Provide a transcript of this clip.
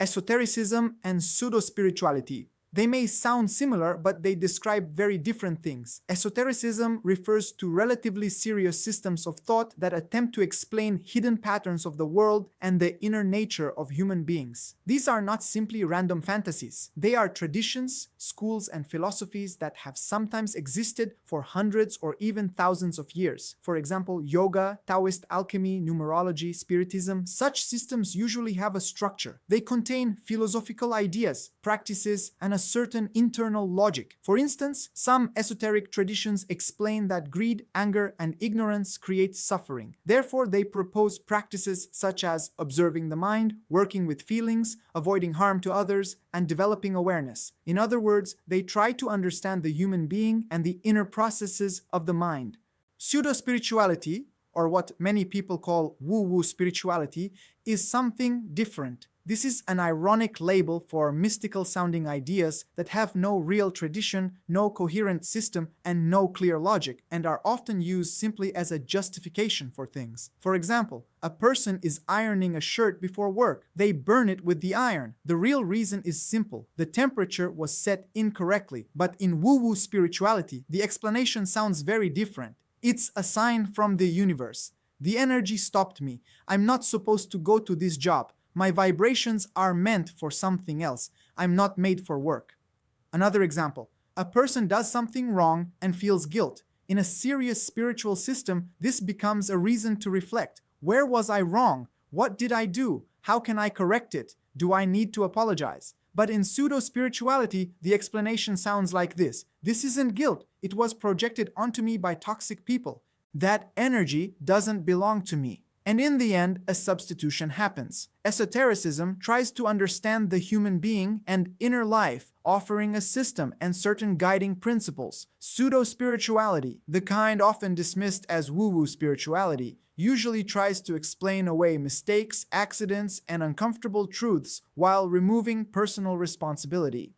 Esotericism and pseudo-spirituality. They may sound similar, but they describe very different things. Esotericism refers to relatively serious systems of thought that attempt to explain hidden patterns of the world and the inner nature of human beings. These are not simply random fantasies. They are traditions, schools, and philosophies that have sometimes existed for hundreds or even thousands of years. For example, yoga, Taoist alchemy, numerology, spiritism. Such systems usually have a structure. They contain philosophical ideas, practices, and a certain internal logic. For instance, some esoteric traditions explain that greed, anger, and ignorance create suffering. Therefore, they propose practices such as observing the mind, working with feelings, avoiding harm to others, and developing awareness. In other words, they try to understand the human being and the inner processes of the mind. Pseudo-spirituality, or what many people call woo-woo spirituality, is something different. This is an ironic label for mystical-sounding ideas that have no real tradition, no coherent system, and no clear logic, and are often used simply as a justification for things. For example, a person is ironing a shirt before work. They burn it with the iron. The real reason is simple. The temperature was set incorrectly. But in woo-woo spirituality, the explanation sounds very different. It's a sign from the universe. The energy stopped me. I'm not supposed to go to this job. My vibrations are meant for something else. I'm not made for work. Another example. A person does something wrong and feels guilt. In a serious spiritual system, this becomes a reason to reflect. Where was I wrong? What did I do? How can I correct it? Do I need to apologize? But in pseudo-spirituality, the explanation sounds like this. This isn't guilt. It was projected onto me by toxic people. That energy doesn't belong to me. And in the end, a substitution happens. Esotericism tries to understand the human being and inner life, offering a system and certain guiding principles. Pseudo-spirituality, the kind often dismissed as woo-woo spirituality, usually tries to explain away mistakes, accidents, and uncomfortable truths while removing personal responsibility.